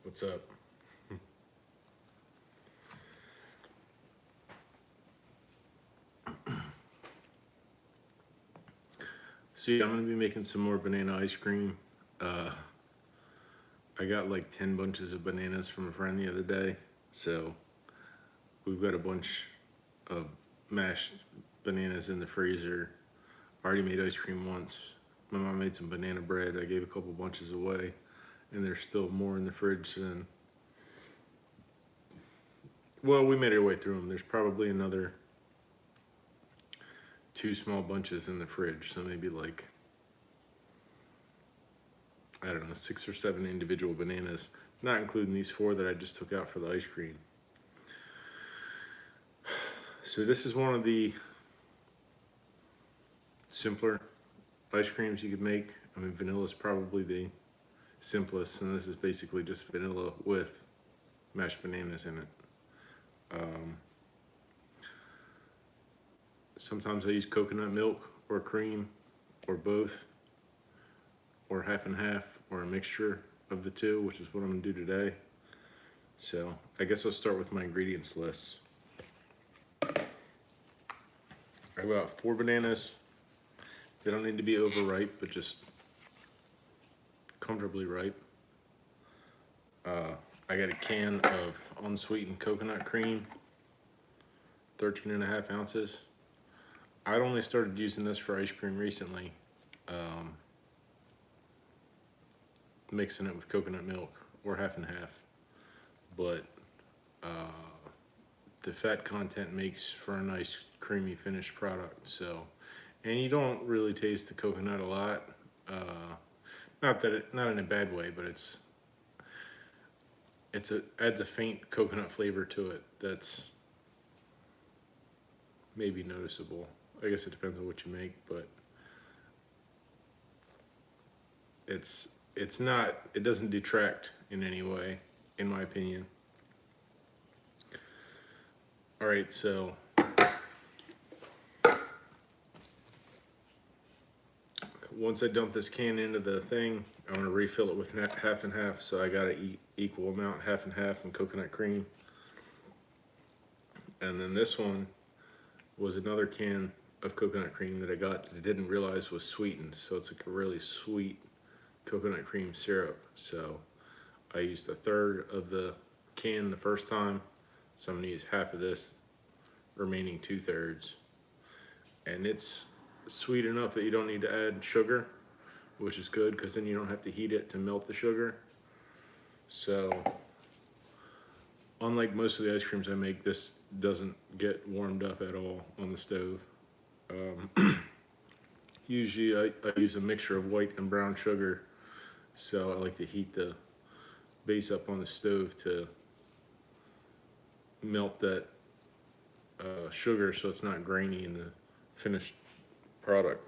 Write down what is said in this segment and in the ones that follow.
What's up? See, I'm gonna be making some more banana ice cream. I got like 10 bunches of bananas from a friend the other day. So we've got a bunch of mashed bananas in the freezer. I already made ice cream once. My mom made some banana bread. I gave a couple bunches away, and there's still more in the fridge than. Well, we made our way through them. There's probably another 2 small bunches in the fridge, so maybe like, I don't know, 6 or 7 individual bananas, not including these 4 that I just took out for the ice cream. So this is one of the simpler ice creams you could make. I mean, vanilla is probably the simplest, and this is basically just vanilla with mashed bananas in it. Sometimes I use coconut milk or cream or both, or half and half, or a mixture of the two, which is what I'm gonna do today. So I guess I'll start with my ingredients list. I got 4 bananas. They don't need to be overripe, but just comfortably ripe. I got a can of unsweetened coconut cream, 13.5 ounces. I'd only started using this for ice cream recently, mixing it with coconut milk or half and half. But the fat content makes for a nice creamy finished product. So, and you don't really taste the coconut a lot. Not in a bad way, but adds a faint coconut flavor to it that's maybe noticeable. I guess it depends on what you make, but it doesn't detract in any way, in my opinion. All right, so once I dump this can into the thing, I'm gonna refill it with half and half. So I got an equal amount, half and half, and coconut cream. And then this one was another can of coconut cream that I got that I didn't realize was sweetened. So it's like a really sweet coconut cream syrup. So I used 1/3 of the can the first time. So I'm gonna use half of this, remaining 2/3. And it's sweet enough that you don't need to add sugar, which is good because then you don't have to heat it to melt the sugar. So unlike most of the ice creams I make, this doesn't get warmed up at all on the stove. Usually I use a mixture of white and brown sugar, so I like to heat the base up on the stove to melt that sugar so it's not grainy in the finished product.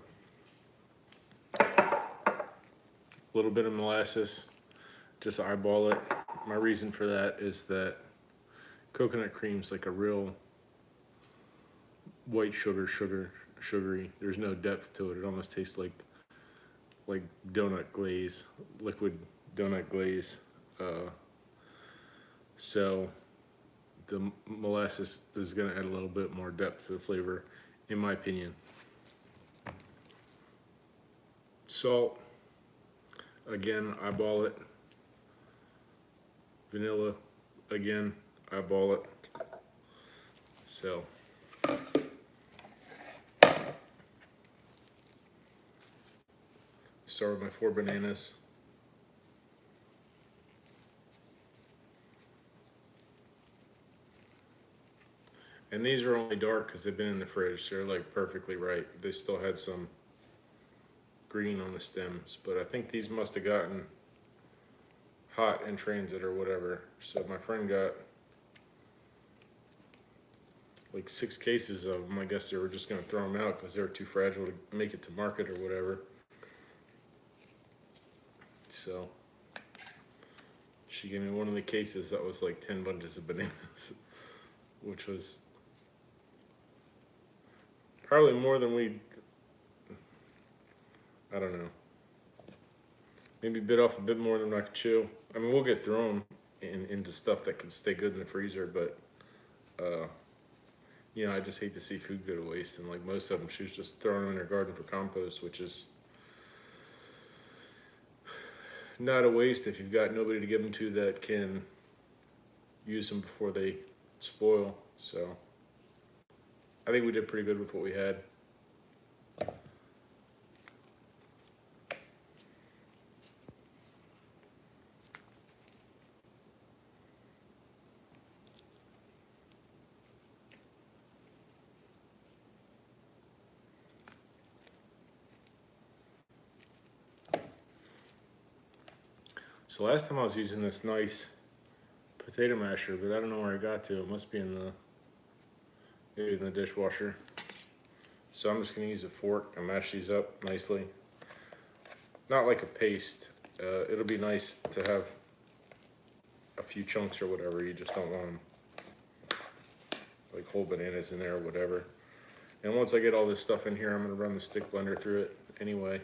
A little bit of molasses, just eyeball it. My reason for that is that coconut cream's like a real white sugary. There's no depth to it. It almost tastes like donut glaze, liquid donut glaze. So the molasses is going to add a little bit more depth to the flavor, in my opinion. Salt, again, eyeball it. Vanilla, again, eyeball it. So start with my 4 bananas. And these are only dark because they've been in the fridge. So they're like perfectly ripe. They still had some green on the stems, but I think these must have gotten hot in transit or whatever. So my friend got like 6 cases of them. I guess they were just gonna throw them out because they were too fragile to make it to market or whatever. So she gave me one of the cases that was like 10 bunches of bananas, which was probably more than I don't know. Maybe bit off a bit more than I could chew. I mean, we'll get through them. into stuff that can stay good in the freezer. But you know, I just hate to see food go to waste. And like most of them, she was just throwing them in her garden for compost, which is not a waste if you've got nobody to give them to that can use them before they spoil. So I think we did pretty good with what we had. So last time I was using this nice potato masher, but I don't know where I got to. It must be in the, maybe in the dishwasher. So I'm just gonna use a fork and mash these up nicely. Not like a paste. It'll be nice to have a few chunks or whatever. You just don't want them like whole bananas in there or whatever. And once I get all this stuff in here, I'm gonna run the stick blender through it anyway.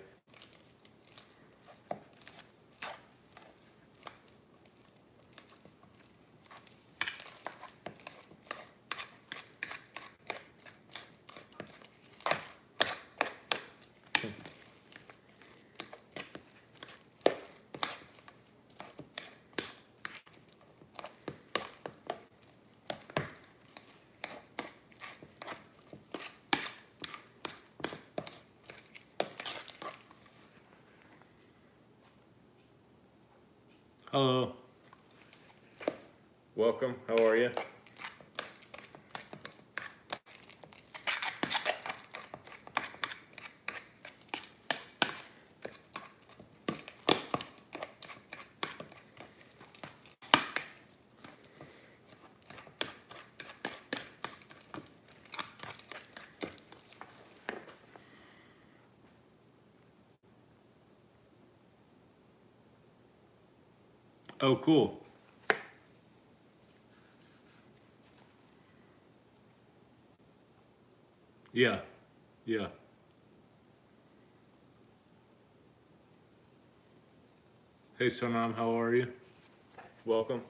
Hello. Welcome. How are you? Oh, cool. Yeah. Yeah. Hey, Sonam, how are you? Welcome.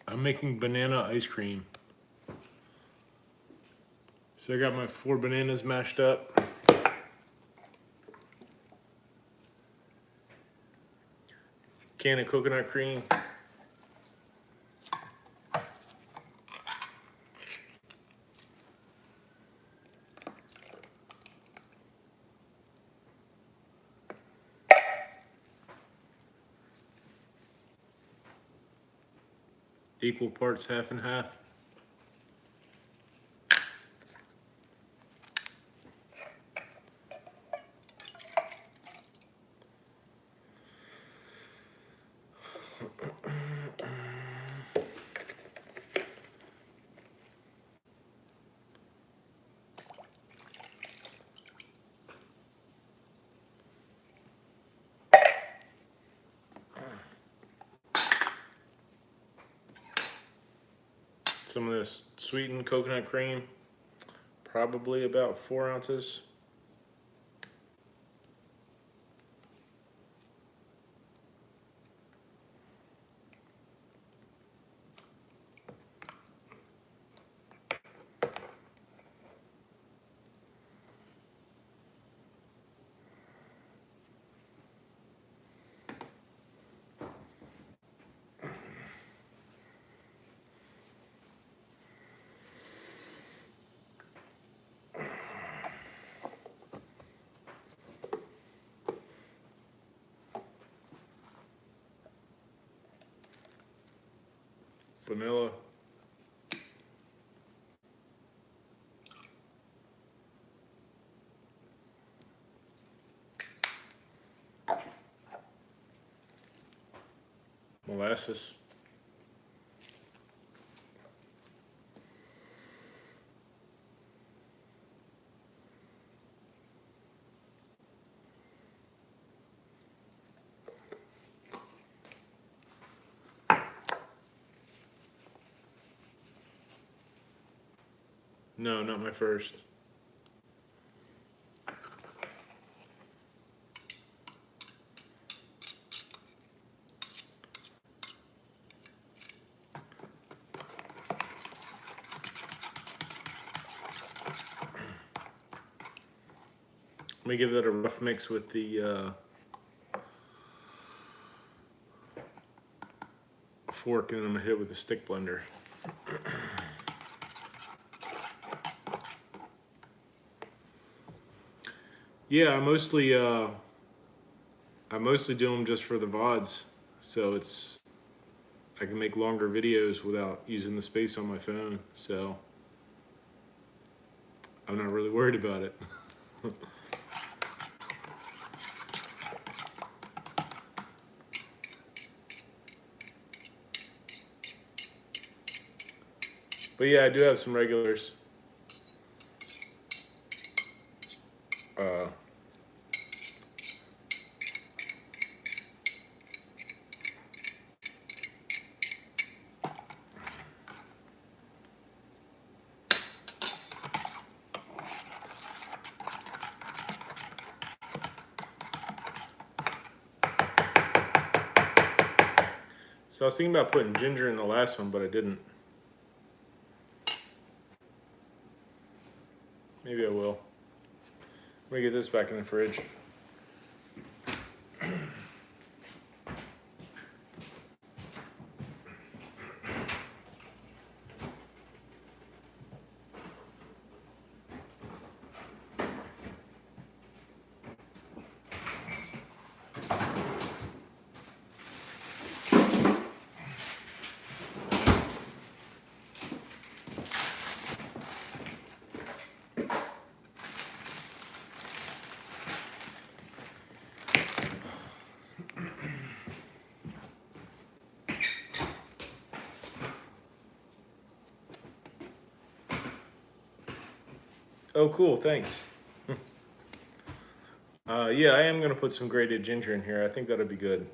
I'm making banana ice cream. So I got my 4 bananas mashed up. Can of coconut cream. Equal parts, half and half. Some of this sweetened coconut cream, probably about 4 ounces. Vanilla. Molasses. No, not my first. Let me give that a rough mix with the fork, and then I'm gonna hit it with the stick blender. Yeah, I mostly do them just for the VODs, so I can make longer videos without using the space on my phone, so I'm not really worried about it. But yeah, I do have some regulars. So I was thinking about putting ginger in the last one, but I didn't. Maybe I will. Let me get this back in the fridge. Oh, cool, thanks. Yeah, I am gonna put some grated ginger in here. I think that'll be good.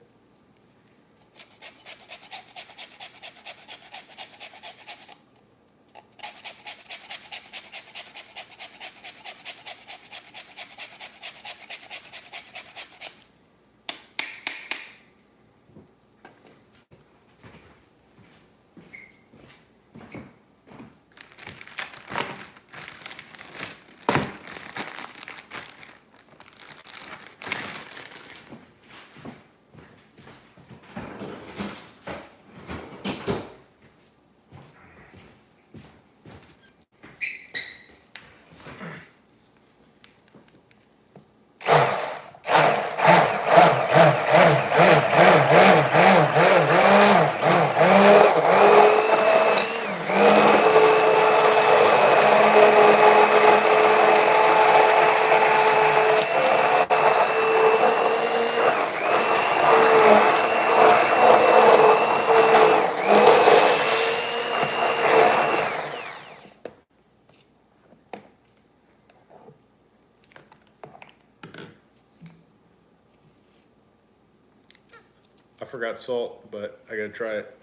I forgot salt, but I gotta try it.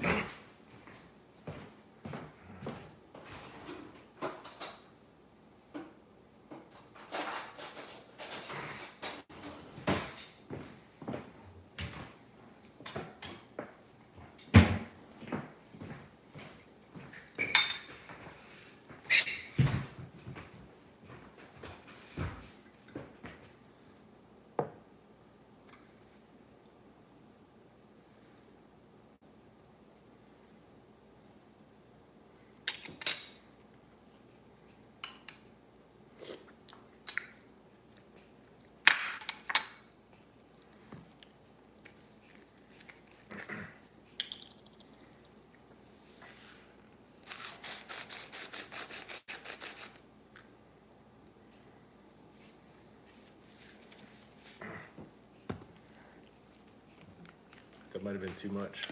That might have been too much.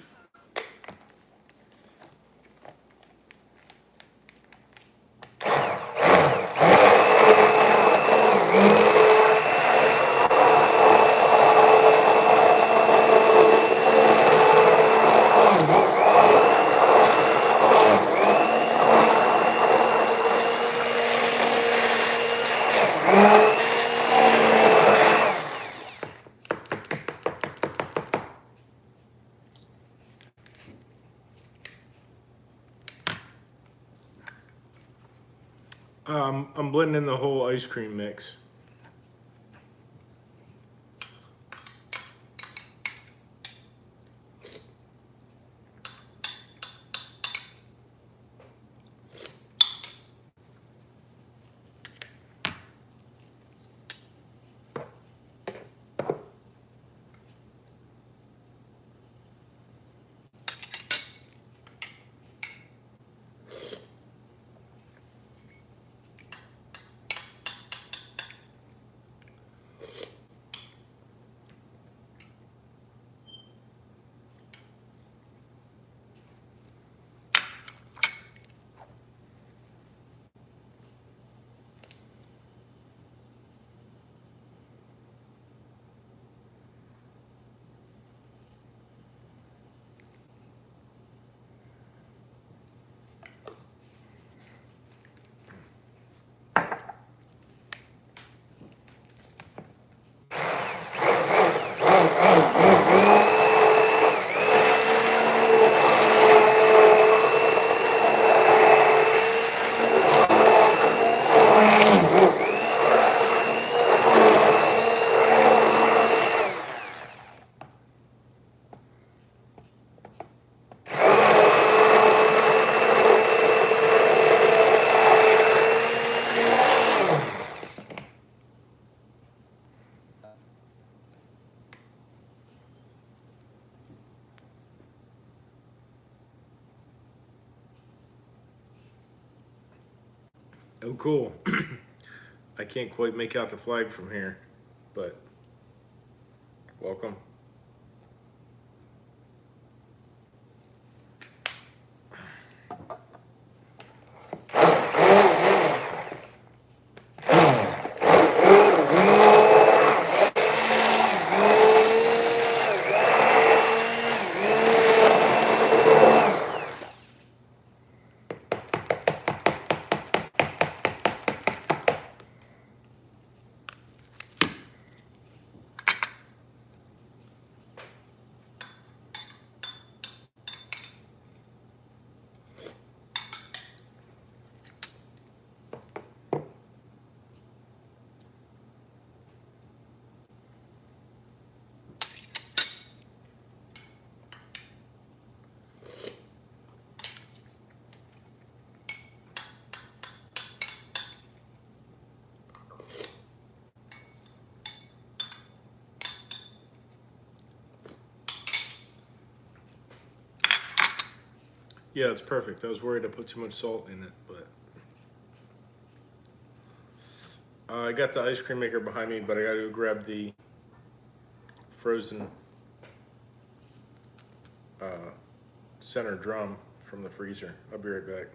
I'm blending in the whole ice cream mix. Oh, cool. I can't quite make out the flag from here, but welcome. Yeah, it's perfect. I was worried I put too much salt in it, but I got the ice cream maker behind me, but I gotta go grab the frozen center drum from the freezer. I'll be right back.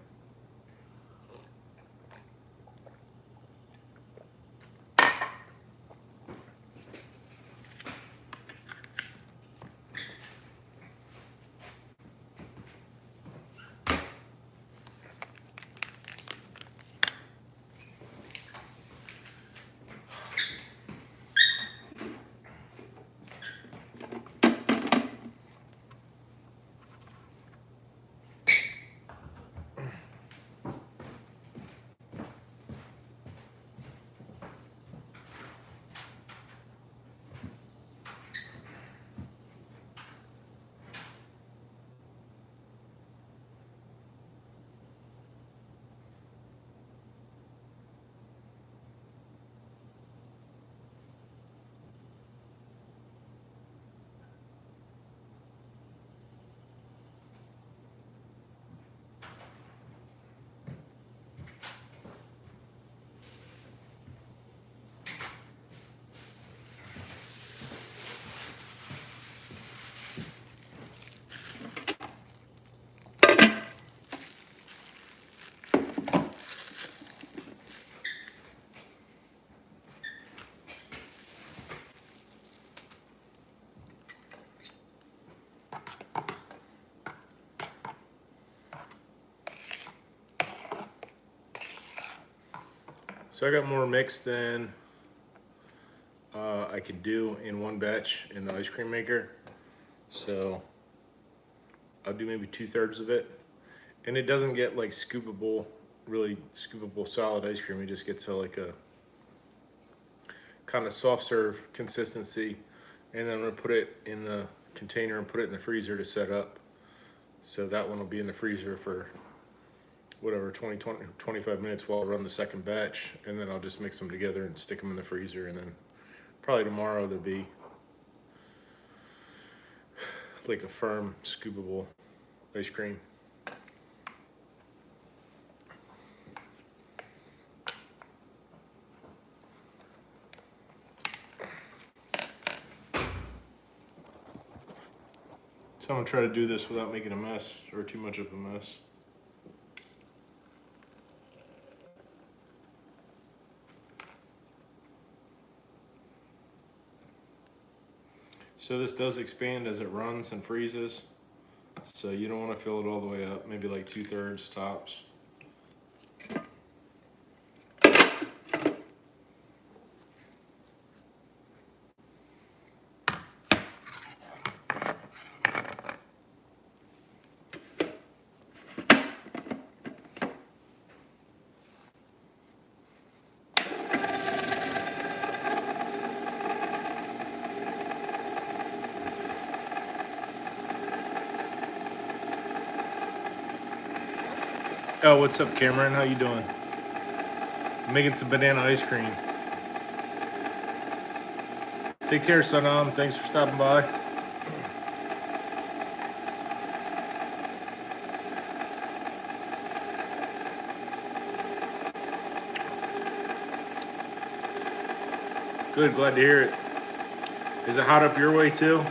So I got more mix than I could do in one batch in the ice cream maker. So I'll do maybe 2/3 of it. And it doesn't get like scoopable really scoopable solid ice cream. You just get to like a kind of soft serve consistency, and then I'm gonna put it in the container and put it in the freezer to set up. So that one will be in the freezer for whatever 25 minutes while I run the second batch, and then I'll just mix them together and stick them in the freezer, and then probably tomorrow there'll be like a firm scoopable ice cream. So I'm gonna try to do this without making a mess or too much of a mess. So this does expand as it runs and freezes. So you don't want to fill it all the way up, maybe like 2/3 tops. Oh, what's up, Cameron? How you doing? I'm making some banana ice cream. Take care, Sanam. Thanks for stopping by. Good, glad to hear it. Is it hot up your way too?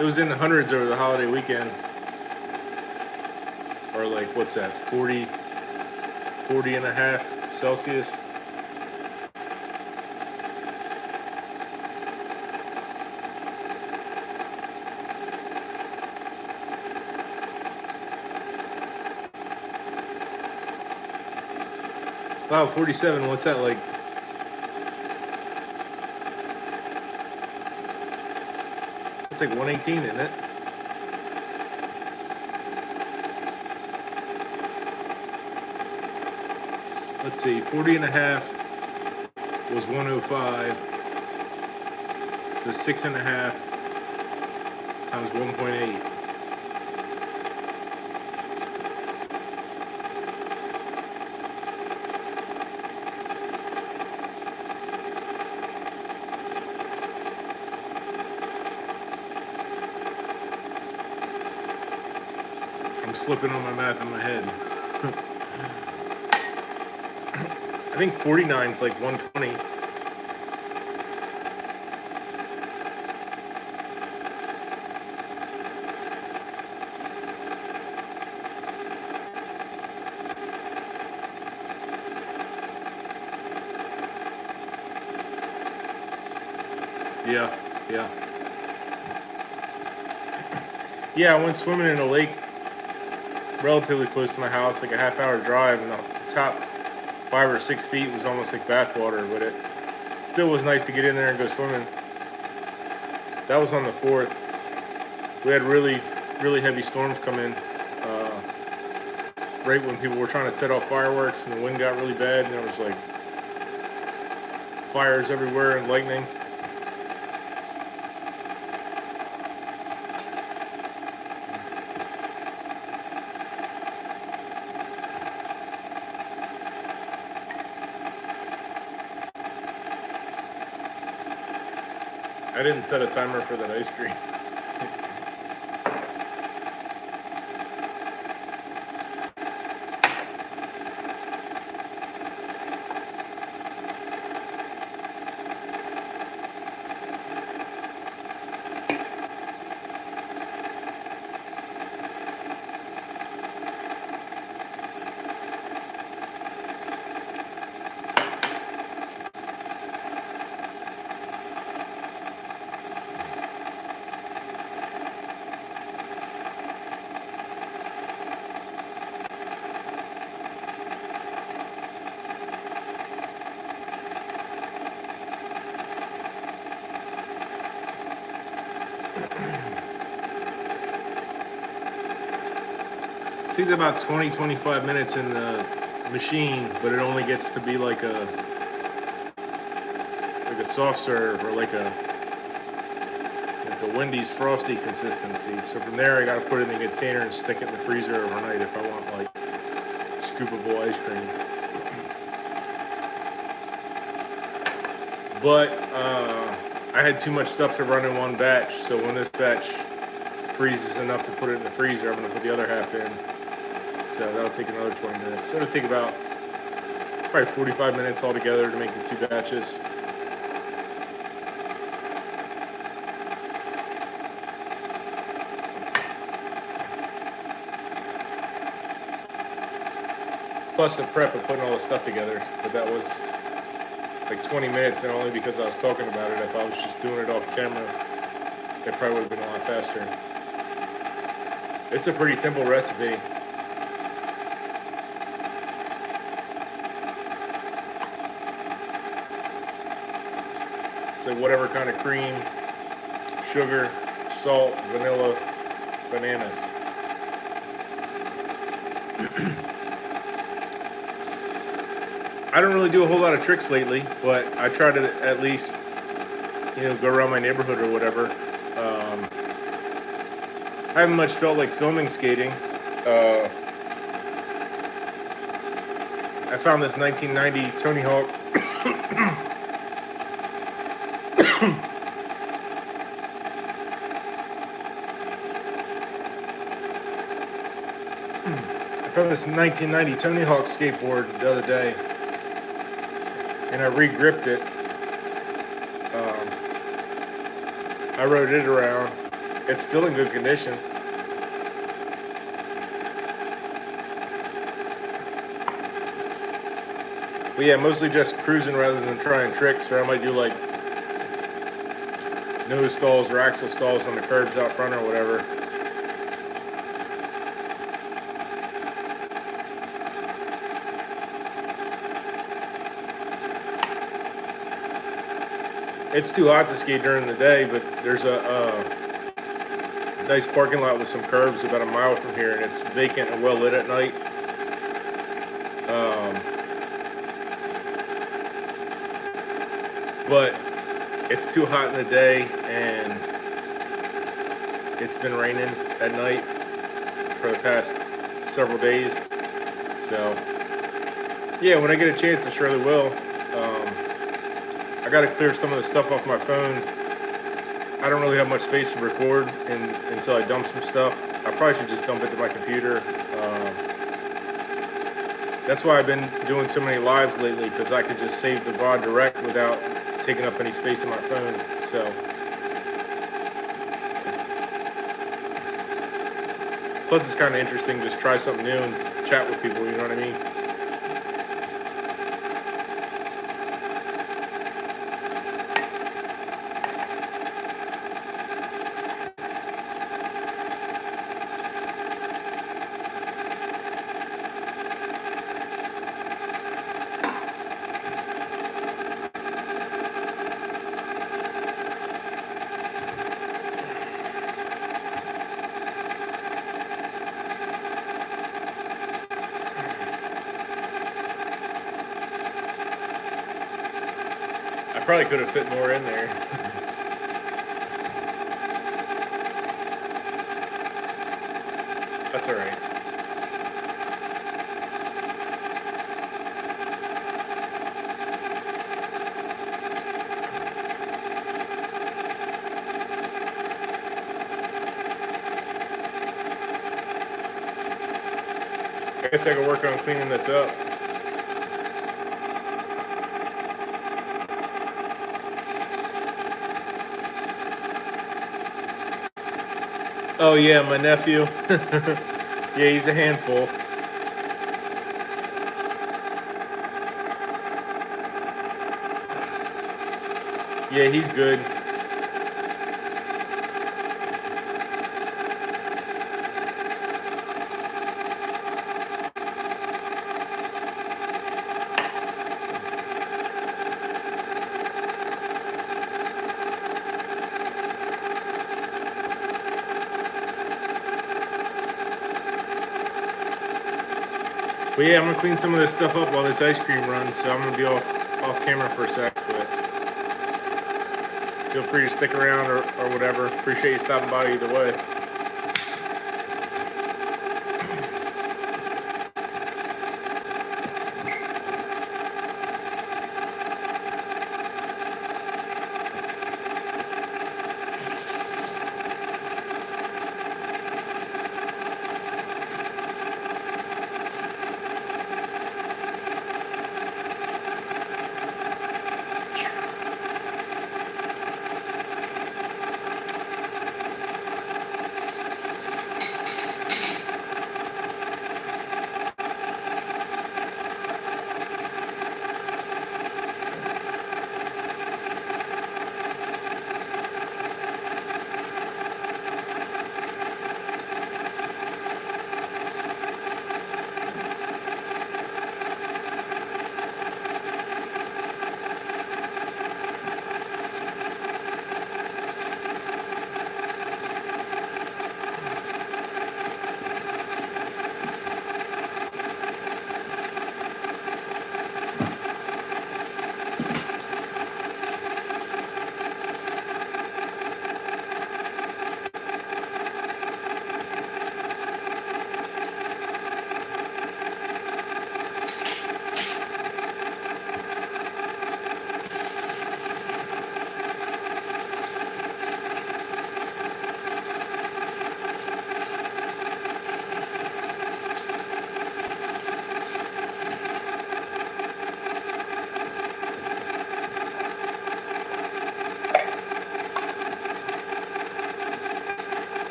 It was in the hundreds over the holiday weekend. Or like, what's that, 40 and a half Celsius? Wow, 47, what's that like? It's like 118, isn't it? Let's see, 40 and a half was 105. So 6 and a half times 1.8. I'm slipping on my math in my head. I think 49 is like 120. Yeah. Yeah, I went swimming in a lake relatively close to my house, like a half-hour drive, and the top 5 or 6 feet was almost like bath water, but it still was nice to get in there and go swimming. That was on the 4th. We had really heavy storms come in right when people were trying to set off fireworks, and the wind got really bad, and there was like fires everywhere and lightning. I didn't set a timer for that ice cream. takes about 20-25 minutes in the machine, but it only gets to be like a soft serve or like a Wendy's Frosty consistency. So from there, I got to put it in the container and stick it in the freezer overnight if I want like scoopable ice cream. But I had too much stuff to run in one batch, so when this batch freezes enough to put it in the freezer, I'm going to put the other half in. So that'll take another 20 minutes. So it'll take about probably 45 minutes altogether to make the 2 batches. Plus the prep of putting all the stuff together, but that was like 20 minutes, and only because I was talking about it. If I was just doing it off camera, it probably would have been a lot faster. It's a pretty simple recipe. It's like whatever kind of cream, sugar, salt, vanilla, bananas. I don't really do a whole lot of tricks lately, but I try to at least, go around my neighborhood or whatever. I haven't much felt like filming skating. I found this 1990 Tony Hawk. I found this 1990 Tony Hawk skateboard the other day, and I re-gripped it. I rode it around. It's still in good condition. But yeah, mostly just cruising rather than trying tricks. Or I might do like nose stalls or axle stalls on the curbs out front or whatever. It's too hot to skate during the day, but there's a nice parking lot with some curbs about a mile from here, and it's vacant and well lit at night. But it's too hot in the day, and it's been raining at night for the past several days. So yeah, when I get a chance, I surely will. I got to clear some of the stuff off my phone. I don't really have much space to record until I dump some stuff. I probably should just dump it to my computer. That's why I've been doing so many lives lately, because I could just save the VOD direct without taking up any space in my phone. So plus it's kind of interesting to just try something new and chat with people, you know what I mean? I probably could have fit more in there. That's all right. I guess I could work on cleaning this up. Oh yeah, my nephew. Yeah, he's a handful. Yeah, he's good. But yeah, I'm gonna clean some of this stuff up while this ice cream runs, so I'm gonna be off camera for a sec, but feel free to stick around or whatever. Appreciate you stopping by either way.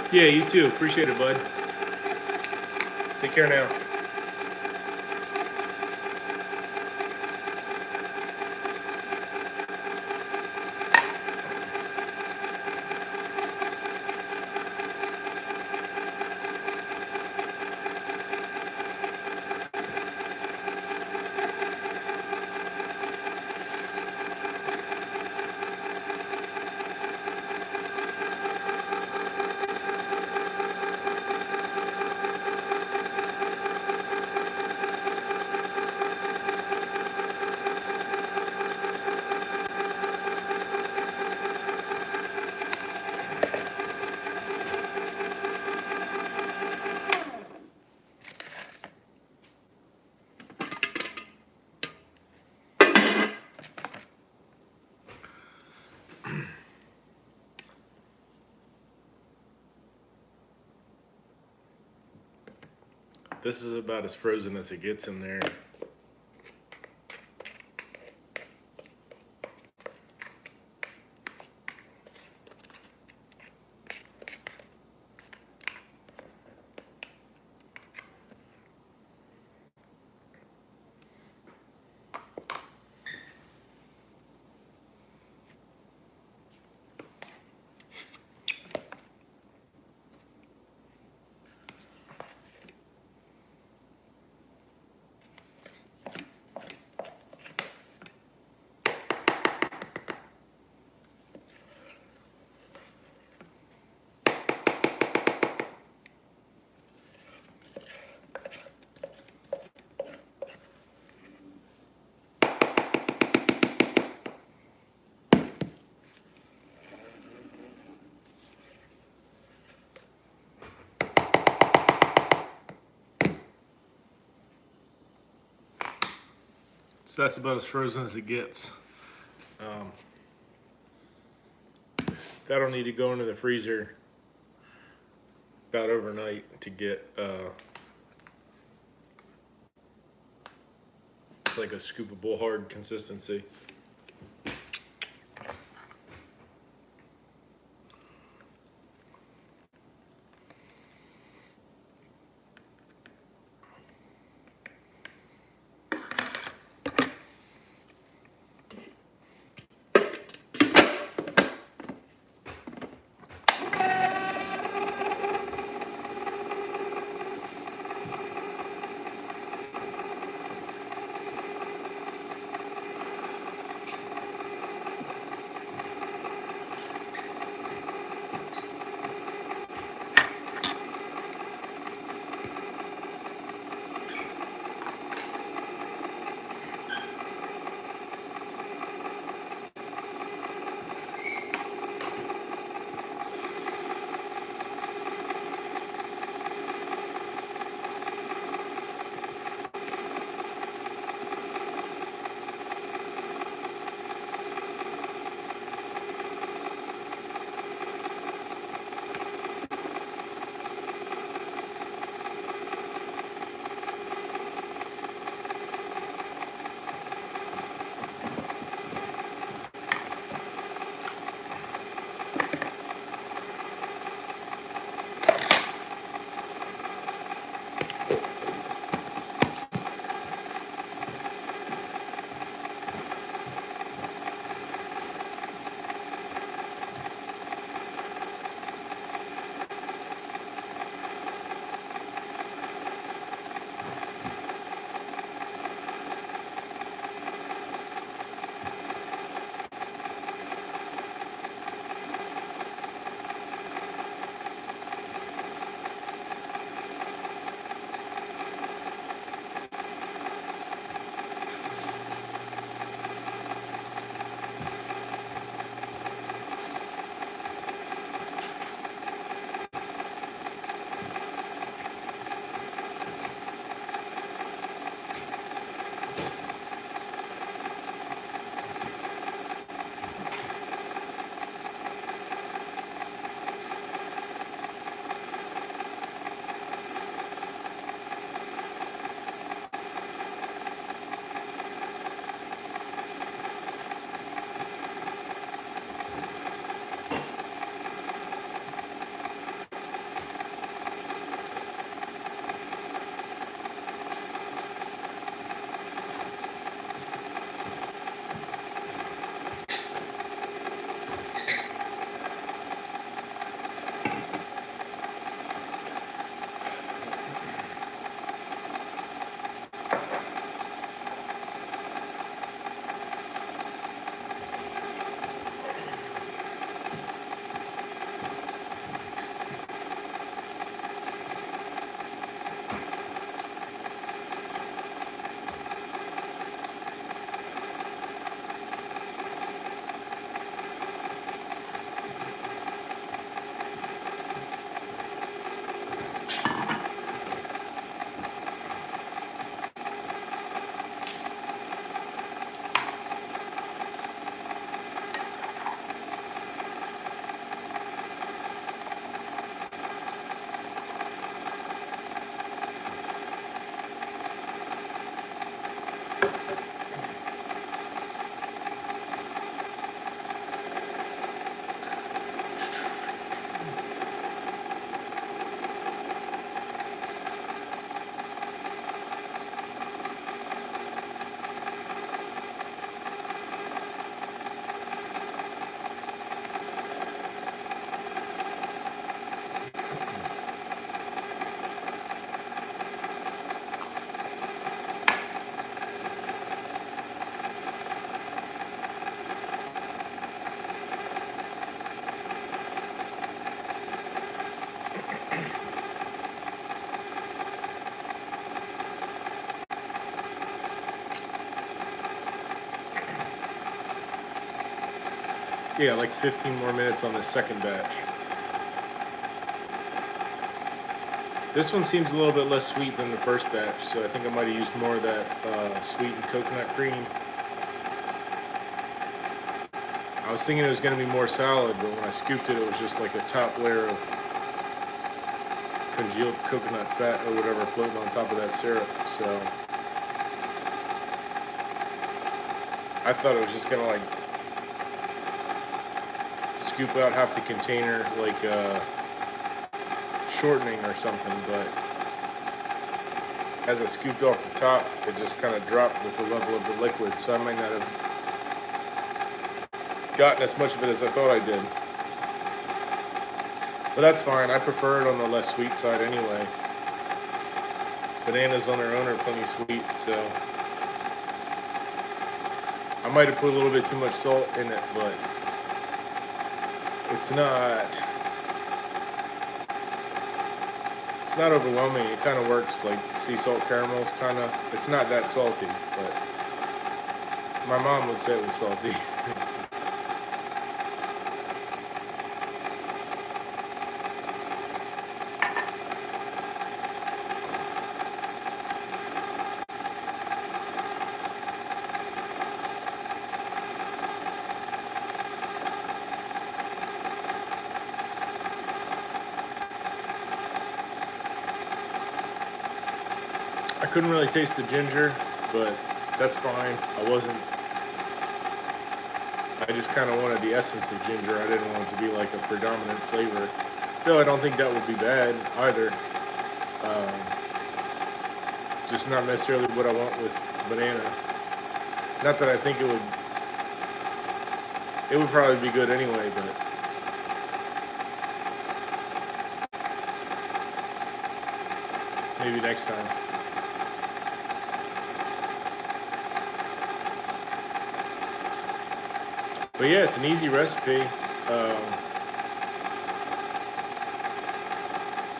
Yeah, you too. Appreciate it, bud. Take care now. This is about as frozen as it gets in there. that's about as frozen as it gets. That'll need to go into the freezer about overnight to get like a scoopable hard consistency. Yeah, like 15 more minutes on the second batch. This one seems a little bit less sweet than the first batch, so I think I might have used more of that sweetened coconut cream. I was thinking it was going to be more solid, but when I scooped it, it was just like a top layer of congealed coconut fat or whatever floating on top of that syrup. So I thought it was just going to like scoop out half the container like shortening or something, but as I scooped off the top, it just kind of dropped with the level of the liquid, so I might not have gotten as much of it as I thought I did. But that's fine, I prefer it on the less sweet side anyway. Bananas on their own are plenty sweet, so I might have put a little bit too much salt in it, but it's not overwhelming. It kind of works like sea salt caramels, kind of. It's not that salty, but my mom would say it was salty. I couldn't really taste the ginger, but that's fine. I just kind of wanted the essence of ginger. I didn't want it to be like a predominant flavor. Though I don't think that would be bad either. Just not necessarily what I want with banana. Not that I think it would probably be good anyway, but maybe next time. But yeah, it's an easy recipe.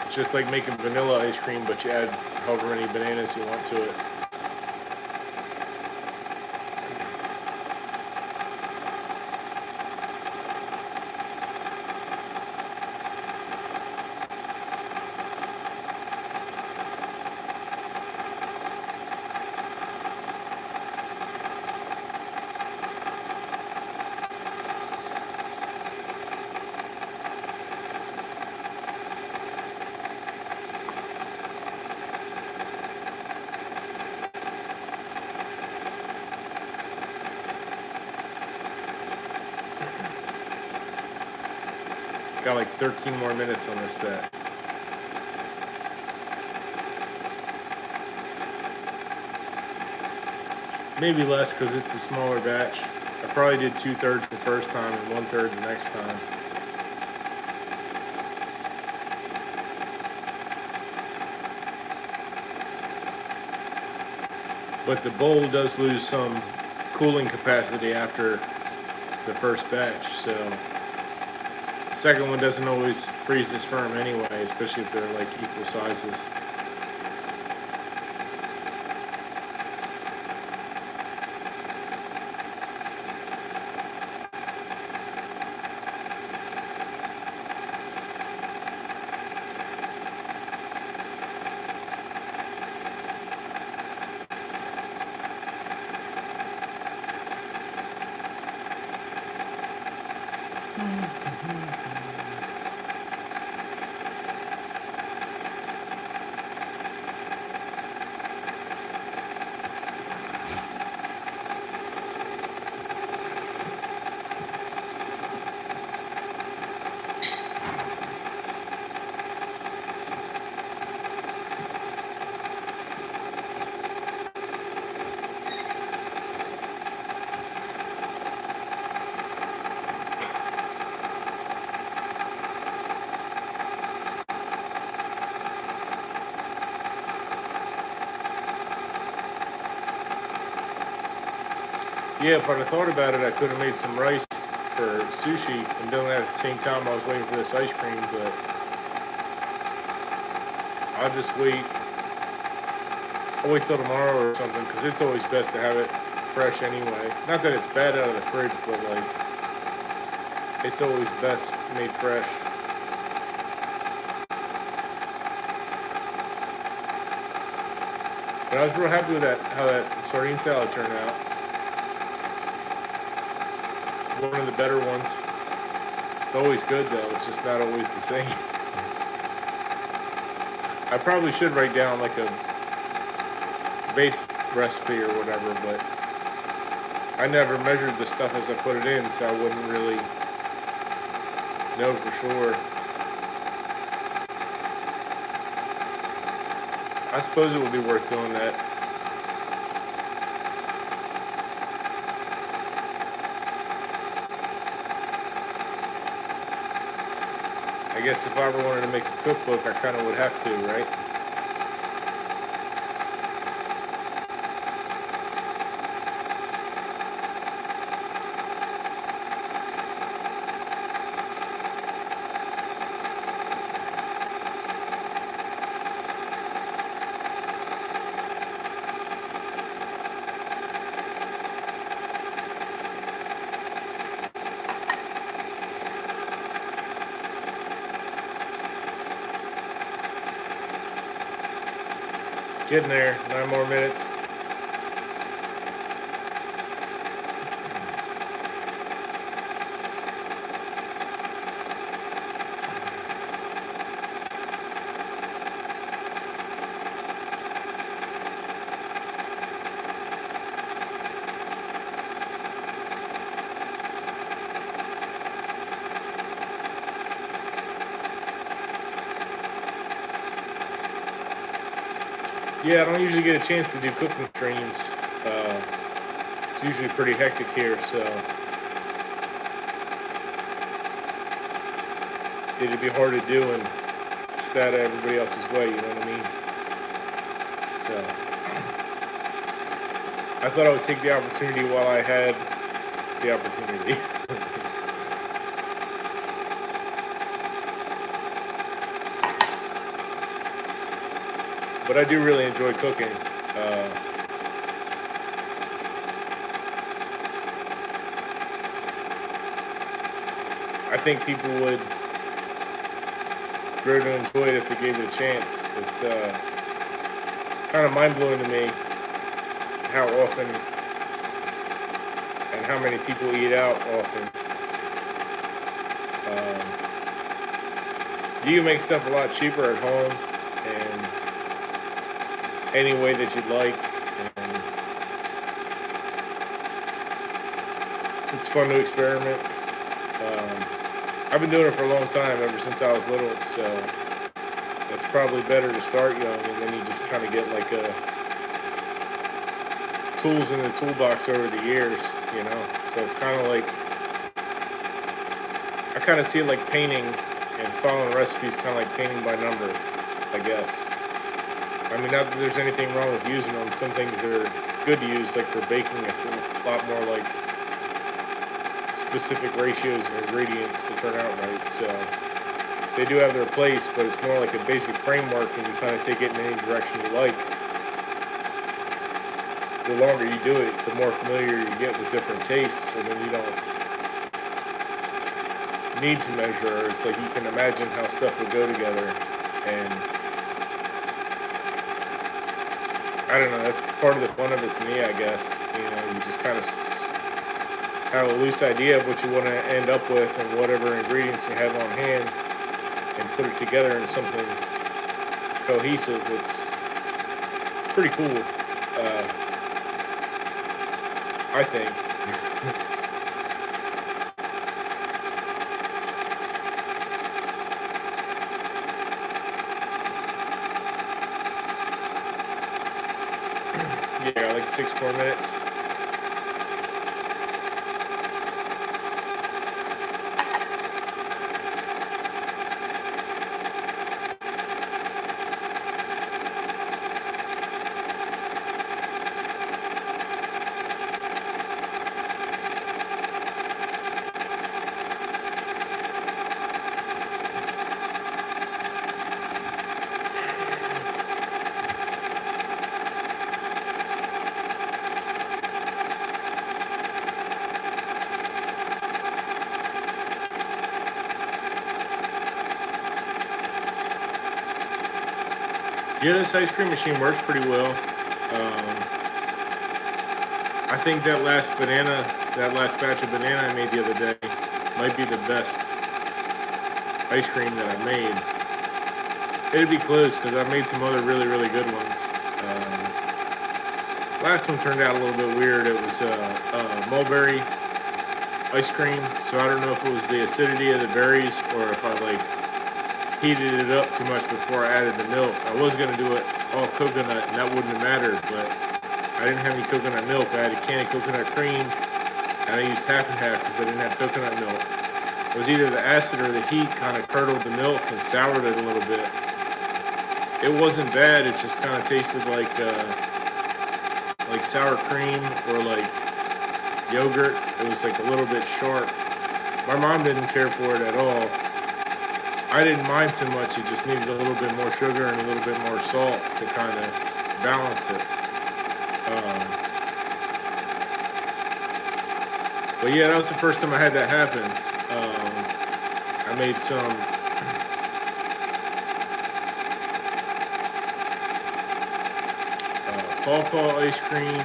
It's just like making vanilla ice cream, but you add however many bananas you want to it. Got like 13 more minutes on this bet. Maybe less because it's a smaller batch. I probably did 2/3 the first time and 1/3 the next time. But the bowl does lose some cooling capacity after the first batch, so the second one doesn't always freeze as firm anyway, especially if they're like equal sizes. Yeah, if I'd have thought about it, I could have made some rice for sushi and done that at the same time I was waiting for this ice cream, but I'll just wait. I'll wait till tomorrow or something, because it's always best to have it fresh anyway. Not that it's bad out of the fridge, but like, it's always best made fresh. But I was real happy with that, how that sardine salad turned out. One of the better ones. It's always good though, it's just not always the same. I probably should write down like a base recipe or whatever, but I never measured the stuff as I put it in, so I wouldn't really know for sure. I suppose it would be worth doing that. I guess if I ever wanted to make a cookbook, I kind of would have to, right? Getting there, 9 more minutes. Yeah, I don't usually get a chance to do cooking streams. It's usually pretty hectic here, so it'd be hard to do and stay out of everybody else's way, you know what I mean? So I thought I would take the opportunity while I had the opportunity. But I do really enjoy cooking. I think people would grow to enjoy it if they gave it a chance. It's kind of mind-blowing to me how often and how many people eat out often. You can make stuff a lot cheaper at home and any way that you'd like, and it's fun to experiment. I've been doing it for a long time, ever since I was little, so it's probably better to start young, and then you just kind of get like tools in the toolbox over the years, you know. So it's kind of like, I kind of see it like painting, and following recipes kind of like painting by number, I guess. I mean, not that there's anything wrong with using them. Some things are good to use, like for baking, it's a lot more like specific ratios of ingredients to turn out right. So they do have their place, but it's more like a basic framework, and you kind of take it in any direction you like. The longer you do it, the more familiar you get with different tastes, and then you don't need to measure. It's like you can imagine how stuff would go together, and I don't know, that's part of the fun of it to me, I guess. You know, you just kind of have a loose idea of what you want to end up with and whatever ingredients you have on hand, and put it together in something cohesive. It's pretty cool, I think. Yeah, like 6 more minutes. Yeah, this ice cream machine works pretty well. I think that last batch of banana I made the other day might be the best ice cream that I made. It'd be close because I've made some other really, really good ones. Last one turned out a little bit weird. It was mulberry ice cream, so I don't know if it was the acidity of the berries or if I like heated it up too much before I added the milk. I was gonna do it all coconut, and that wouldn't have mattered, but I didn't have any coconut milk. I had a can of coconut cream, and I used half and half because I didn't have coconut milk. It was either the acid or the heat kind of curdled the milk and soured it a little bit. It wasn't bad. It just kind of tasted like sour cream or like yogurt. It was like a little bit sharp. My mom didn't care for it at all. I didn't mind so much. It just needed a little bit more sugar and a little bit more salt to kind of balance it. But yeah, that was the first time I had that happen. I made some pawpaw ice cream,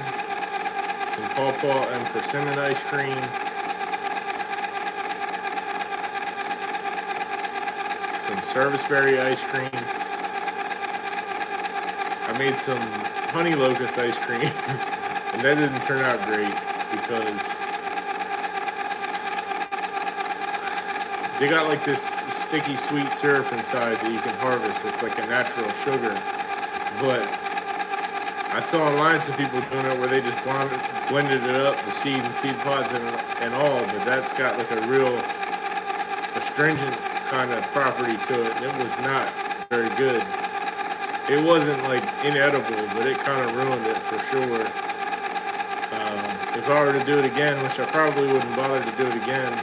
some pawpaw and persimmon ice cream, some serviceberry ice cream. I made some honey locust ice cream, and that didn't turn out great because they got like this sticky sweet syrup inside that you can harvest. It's like a natural sugar, but I saw online some people doing it where they just blended it up, the seed and seed pods and all, but that's got like a real astringent kind of property to it, and it was not very good. It wasn't like inedible, but it kind of ruined it for sure. If I were to do it again, which I probably wouldn't bother to do it again,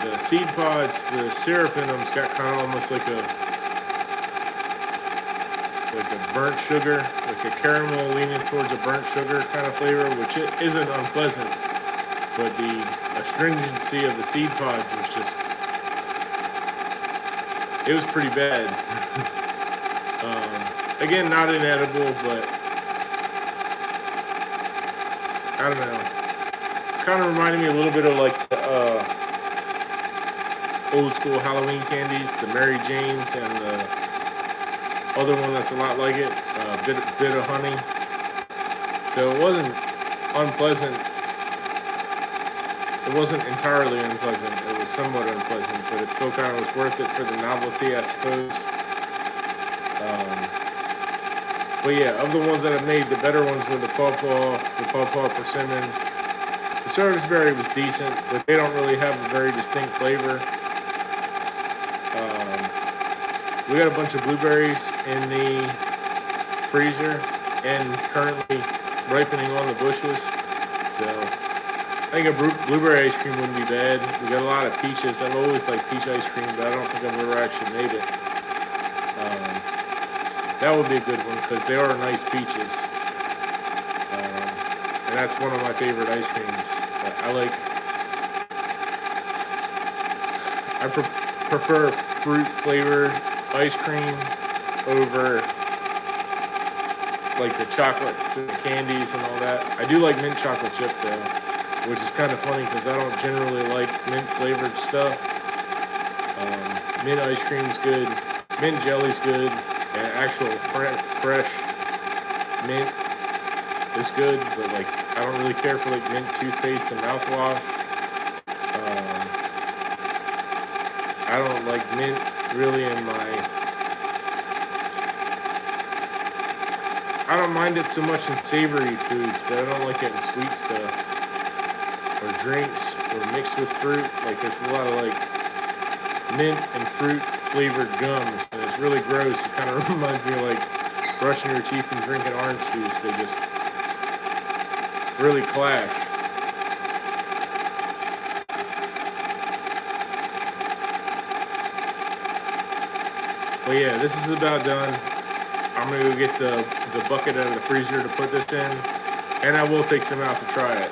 the seed pods, the syrup in them's got kind of almost like a burnt sugar, like a caramel leaning towards a burnt sugar kind of flavor, which it isn't unpleasant, but the astringency of the seed pods was just, it was pretty bad. Again, not inedible, but I don't know. Kind of reminded me a little bit of like old school Halloween candies, the Mary Janes and the other one that's a lot like it, bit of honey. So it wasn't unpleasant. It wasn't entirely unpleasant. It was somewhat unpleasant, but it still kind of was worth it for the novelty, I suppose. But yeah, of the ones that I made, the better ones were the pawpaw persimmon. The serviceberry was decent, but they don't really have a very distinct flavor. We got a bunch of blueberries in the freezer and currently ripening on the bushes. So I think a blueberry ice cream wouldn't be bad. We got a lot of peaches. I've always liked peach ice cream, but I don't think I've ever actually made it. That would be a good one because they are nice peaches. And that's one of my favorite ice creams. I prefer fruit flavored ice cream over like the chocolates and the candies and all that. I do like mint chocolate chip though, which is kind of funny because I don't generally like mint flavored stuff. Mint ice cream's good, mint jelly's good, and actual fresh mint is good, but like I don't really care for like mint toothpaste and mouthwash. I don't like mint really in my, I don't mind it so much in savory foods, but I don't like it in sweet stuff or drinks or mixed with fruit. Like there's a lot of like mint and fruit flavored gums, and it's really gross. It kind of reminds me of like brushing your teeth and drinking orange juice. They just really clash. Well, yeah, this is about done. I'm gonna go get the bucket out of the freezer to put this in, and I will take some out to try it.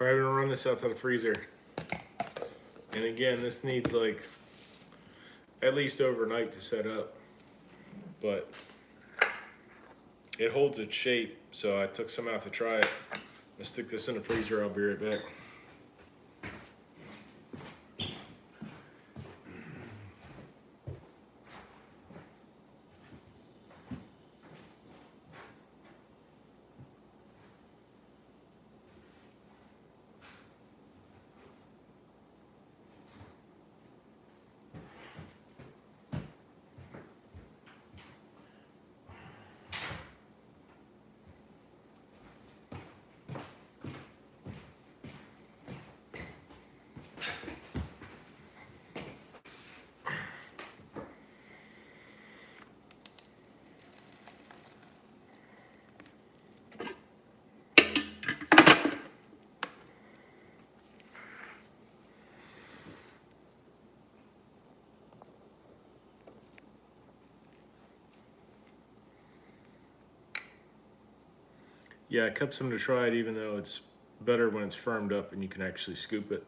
Probably gonna run this out to the freezer. And again, this needs like at least overnight to set up, but it holds its shape, so I took some out to try it. I'll stick this in the freezer, I'll be right back. Yeah, I kept some to try it, even though it's better when it's firmed up and you can actually scoop it.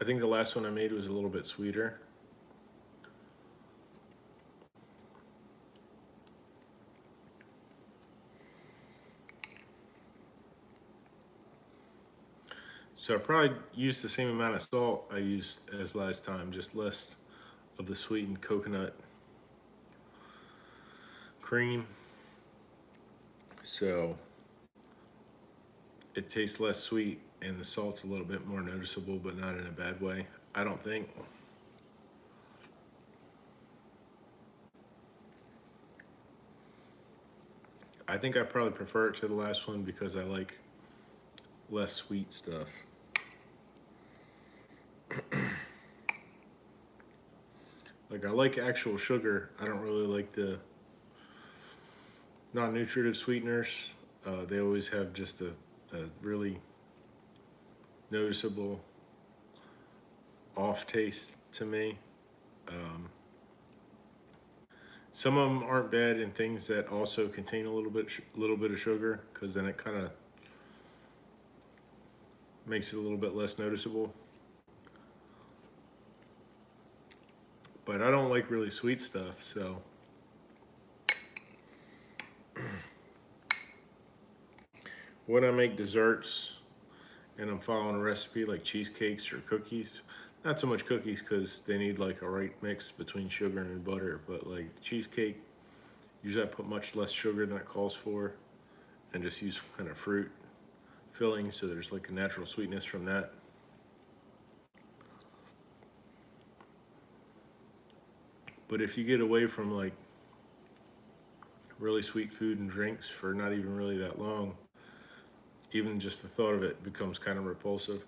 I think the last one I made was a little bit sweeter. So I probably used the same amount of salt I used as last time, just less of the sweetened coconut cream. So it tastes less sweet and the salt's a little bit more noticeable, but not in a bad way, I don't think. I think I probably prefer it to the last one because I like less sweet stuff. Like, I like actual sugar. I don't really like the non-nutritive sweeteners. They always have just a really noticeable off taste to me. Some of them aren't bad in things that also contain a little bit of sugar, because then it kind of makes it a little bit less noticeable. But I don't like really sweet stuff, so when I make desserts and I'm following a recipe like cheesecakes or cookies, not so much cookies because they need like a right mix between sugar and butter, but like cheesecake, usually I put much less sugar than it calls for and just use kind of fruit filling, so there's like a natural sweetness from that. But if you get away from like really sweet food and drinks for not even really that long, even just the thought of it becomes kind of repulsive.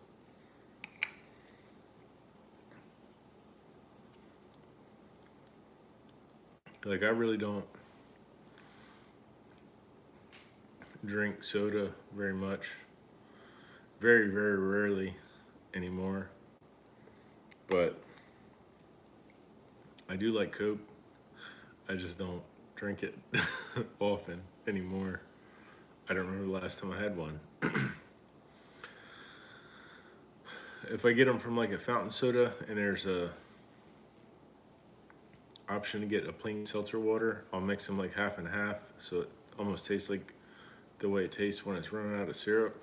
Like, I really don't drink soda very much. Very, very rarely anymore. But I do like Coke. I just don't drink it often anymore. I don't remember the last time I had one. If I get them from like a fountain soda and there's a option to get a plain seltzer water, I'll mix them like half and half, so it almost tastes like the way it tastes when it's running out of syrup.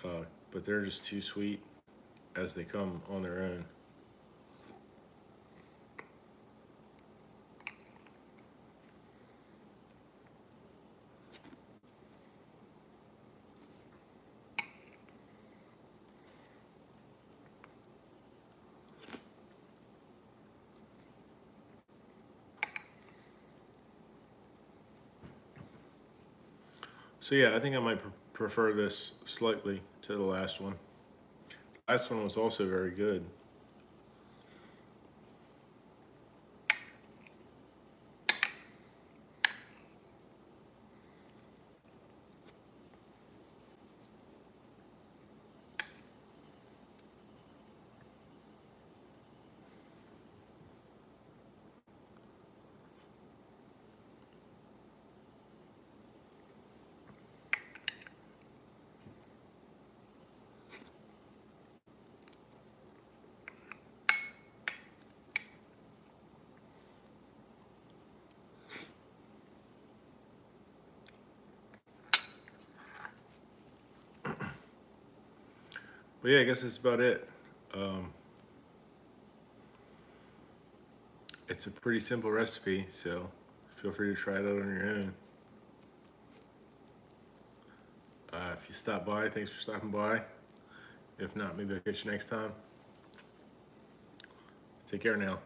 But they're just too sweet as they come on their own. So yeah, I think I might prefer this slightly to the last one. Last one was also very good. But yeah, I guess that's about it. It's a pretty simple recipe, so feel free to try it out on your own. If you stop by, thanks for stopping by. If not, maybe I'll catch you next time. Take care now.